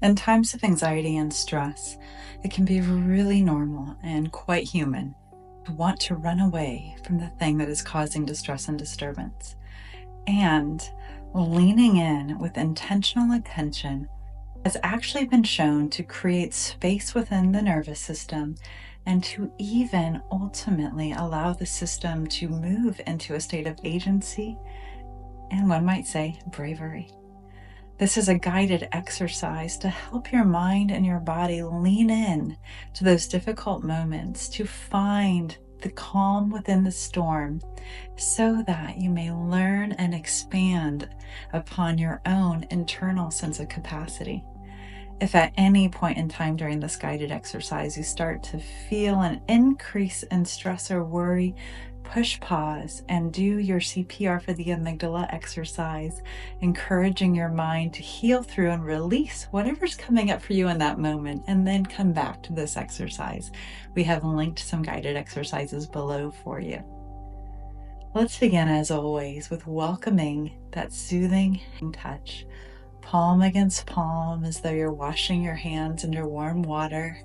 In times of anxiety and stress, it can be really normal and quite human to want to run away from the thing that is causing distress and disturbance. And leaning in with intentional attention has actually been shown to create space within the nervous system and to even ultimately allow the system to move into a state of agency and, one might say, bravery. This is a guided exercise to help your mind and your body lean in to those difficult moments, to find the calm within the storm, so that you may learn and expand upon your own internal sense of capacity. If at any point in time during this guided exercise you start to feel an increase in stress or worry, push pause and do your CPR for the amygdala exercise, encouraging your mind to heal through and release whatever's coming up for you in that moment, and then come back to this exercise. We have linked some guided exercises below for you. Let's begin, as always, with welcoming that soothing touch, palm against palm, as though you're washing your hands under warm water.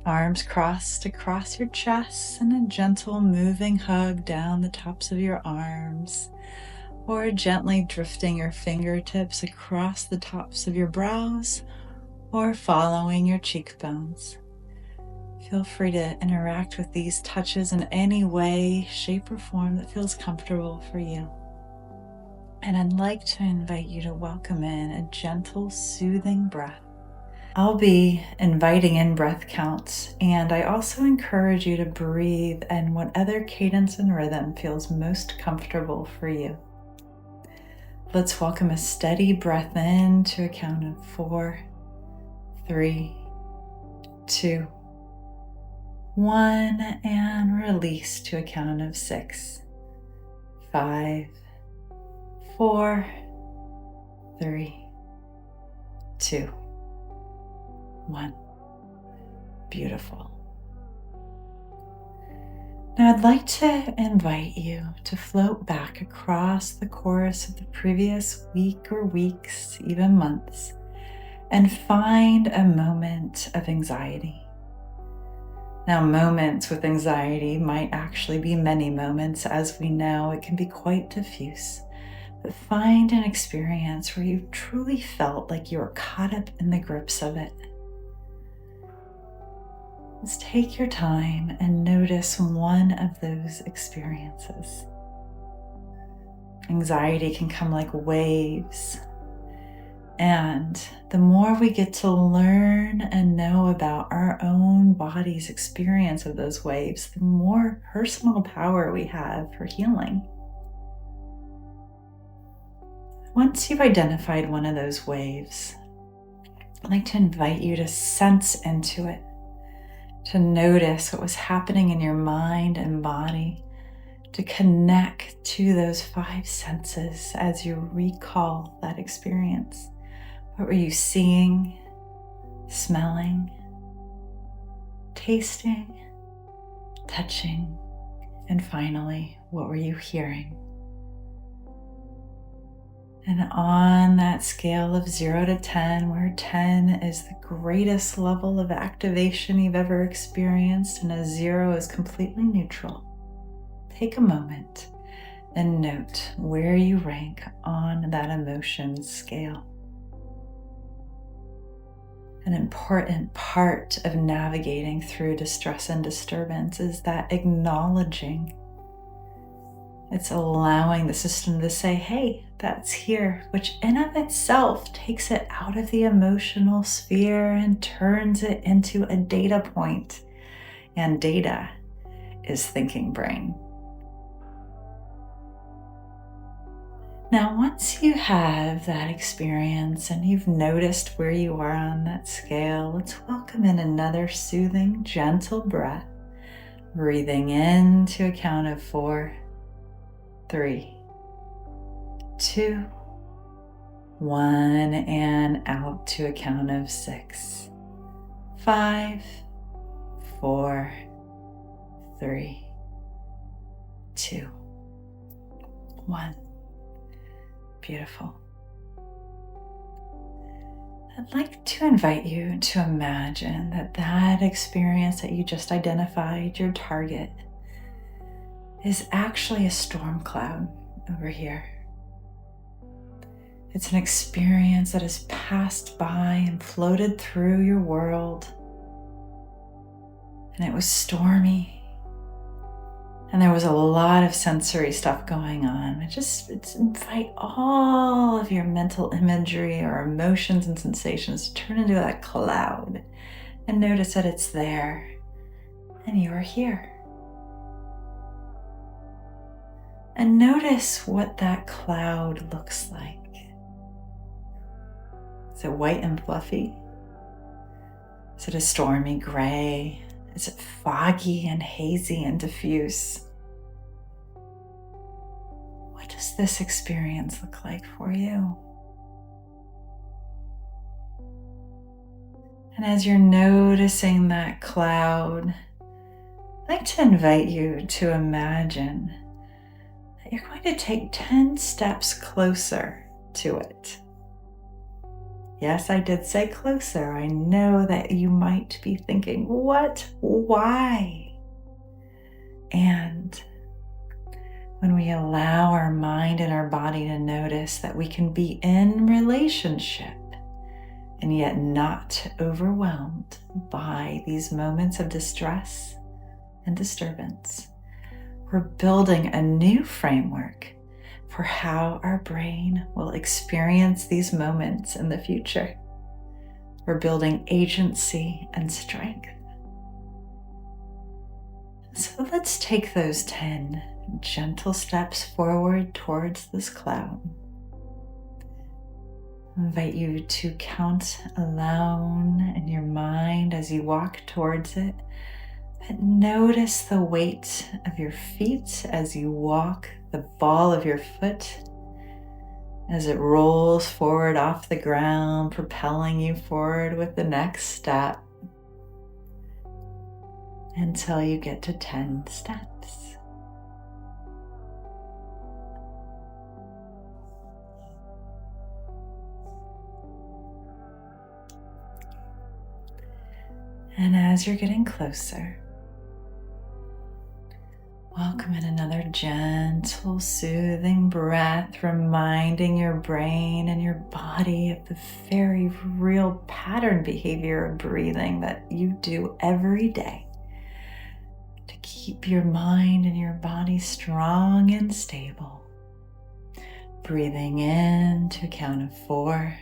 Arms crossed across your chest and a gentle moving hug down the tops of your arms, or gently drifting your fingertips across the tops of your brows or following your cheekbones. Feel free to interact with these touches in any way, shape, or form that feels comfortable for you. And I'd like to invite you to welcome in a gentle, soothing breath. I'll be inviting in breath counts, and I also encourage you to breathe in what other cadence and rhythm feels most comfortable for you. Let's welcome a steady breath in to a count of 4, 3, 2, 1, and release to a count of 6, 5, 4, 3, 2, 1. Beautiful. Now I'd like to invite you to float back across the course of the previous week or weeks, even months, and find a moment of anxiety. Now, moments with anxiety might actually be many moments. As we know, it can be quite diffuse. But find an experience where you truly felt like you were caught up in the grips of it. Just take your time and notice one of those experiences. Anxiety can come like waves, and the more we get to learn and know about our own body's experience of those waves, the more personal power we have for healing. Once you've identified one of those waves, I'd like to invite you to sense into it, to notice what was happening in your mind and body, to connect to those 5 senses as you recall that experience. What were you seeing, smelling, tasting, touching, and finally, what were you hearing? And on that scale of 0 to 10, where 10 is the greatest level of activation you've ever experienced and a 0 is completely neutral, take a moment and note where you rank on that emotion scale. An important part of navigating through distress and disturbance is that acknowledging. It's allowing the system to say, hey, that's here, which in of itself takes it out of the emotional sphere and turns it into a data point. And data is thinking brain. Now, once you have that experience and you've noticed where you are on that scale, let's welcome in another soothing, gentle breath, breathing in to a count of 4, 3, 2, 1, and out to a count of 6, 5, 4, 3, 2, 1. Beautiful. I'd like to invite you to imagine that that experience that you just identified, your target, is actually a storm cloud over here. It's an experience that has passed by and floated through your world. And it was stormy. And there was a lot of sensory stuff going on. It's invite all of your mental imagery or emotions and sensations to turn into that cloud and notice that it's there and you are here. And notice what that cloud looks like. Is it white and fluffy? Is it a stormy gray? Is it foggy and hazy and diffuse? What does this experience look like for you? And as you're noticing that cloud, I'd like to invite you to imagine that you're going to take 10 steps closer to it. Yes, I did say closer. I know that you might be thinking, what? Why? And when we allow our mind and our body to notice that we can be in relationship and yet not overwhelmed by these moments of distress and disturbance, we're building a new framework for how our brain will experience these moments in the future. We're building agency and strength. So let's take those 10 gentle steps forward towards this cloud. I invite you to count alone in your mind as you walk towards it. And notice the weight of your feet as you walk, the ball of your foot as it rolls forward off the ground, propelling you forward with the next step until you get to 10 steps. And as you're getting closer, welcome in another gentle, soothing breath, reminding your brain and your body of the very real pattern behavior of breathing that you do every day to keep your mind and your body strong and stable. Breathing in to a count of 4,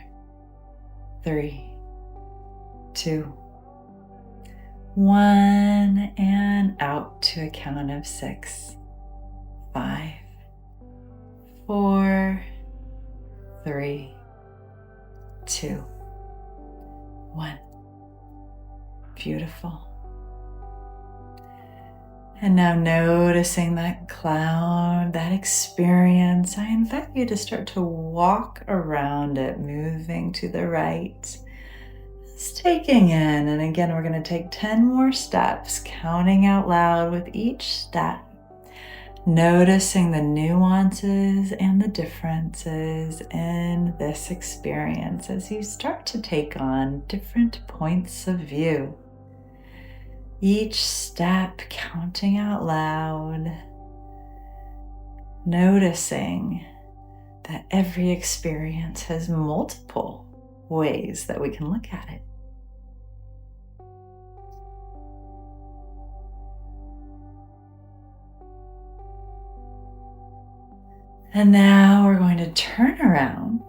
3, 2, 1, and out to a count of 6, 5, 4, 3, 2, 1. Beautiful. And now noticing that cloud, that experience, I invite you to start to walk around it, moving to the right. Just taking in, and again, we're going to take 10 more steps, counting out loud with each step, noticing the nuances and the differences in this experience as you start to take on different points of view. Each step counting out loud, noticing that every experience has multiple ways that we can look at it. And now we're going to turn around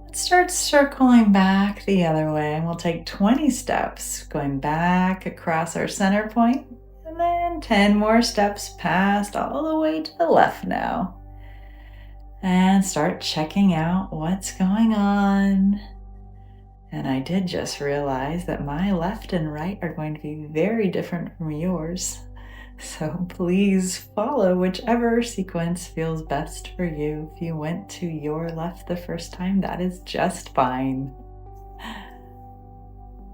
and start circling back the other way. And we'll take 20 steps going back across our center point, and then 10 more steps past all the way to the left now. And start checking out what's going on. And I did just realize that my left and right are going to be very different from yours. So please follow whichever sequence feels best for you. If you went to your left the first time, that is just fine.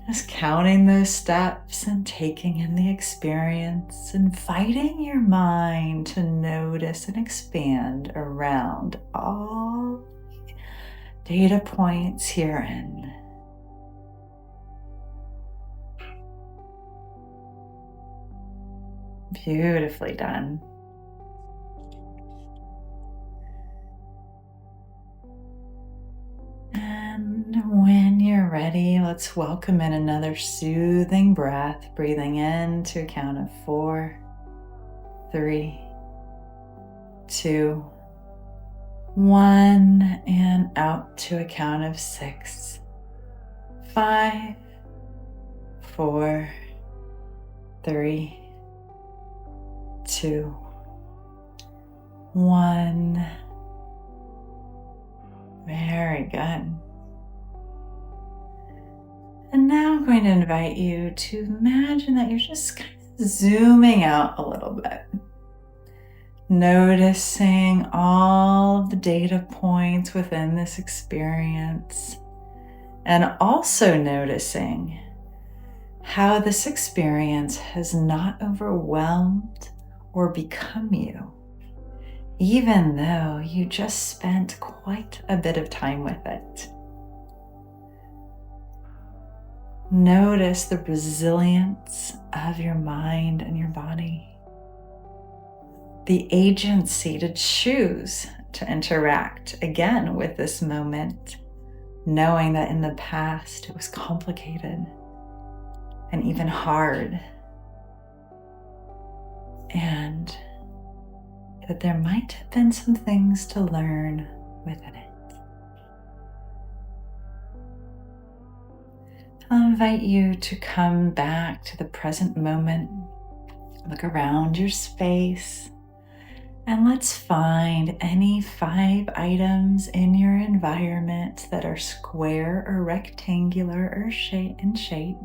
Just counting those steps and taking in the experience, inviting your mind to notice and expand around all data points herein. Beautifully done. And when you're ready, let's welcome in another soothing breath, breathing in to a count of 4, 3, 2, 1, and out to a count of 6, 5, 4, 3, 2, 1. Very good. And now I'm going to invite you to imagine that you're just kind of zooming out a little bit, noticing all of the data points within this experience, and also noticing how this experience has not overwhelmed or become you, even though you just spent quite a bit of time with it. Notice the resilience of your mind and your body, the agency to choose to interact again with this moment, knowing that in the past it was complicated and even hard, and that there might have been some things to learn within it. I'll invite you to come back to the present moment, look around your space, and let's find any 5 items in your environment that are square or rectangular or in shape.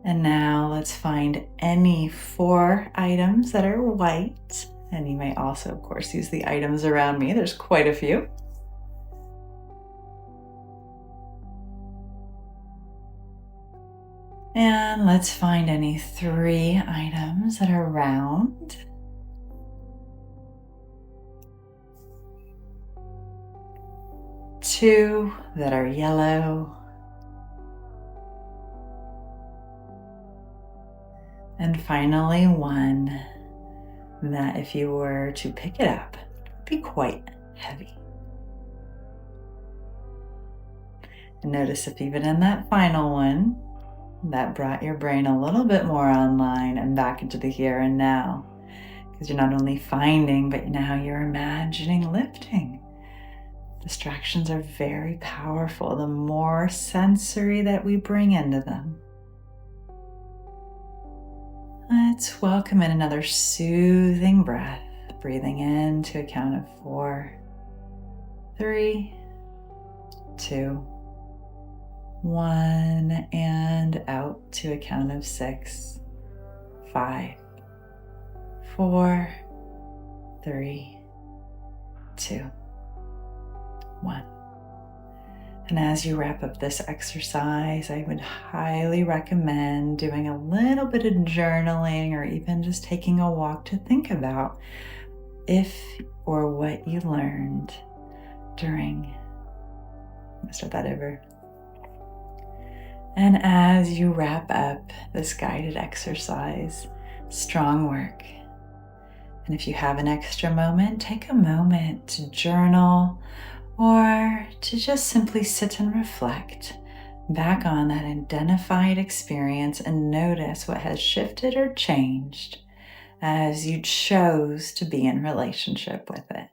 And now let's find any 4 items that are white. And you may also, of course, use the items around me. There's quite a few. And let's find any 3 items that are round. Two that are yellow. And finally, 1 that if you were to pick it up, would be quite heavy. And notice if even in that final one, that brought your brain a little bit more online and back into the here and now. Because you're not only finding, but now you're imagining lifting. Distractions are very powerful. The more sensory that we bring into them. Let's welcome in another soothing breath, breathing in to a count of 4, 3, 2, 1, and out to a count of 6, 5, 4, 3, 2, 1. And as you wrap up this exercise, I would highly recommend doing a little bit of journaling or even just taking a walk to think about if or what you learned during, let's start that over. And as you wrap up this guided exercise, strong work. And if you have an extra moment, take a moment to journal or to just simply sit and reflect back on that identified experience and notice what has shifted or changed as you chose to be in relationship with it.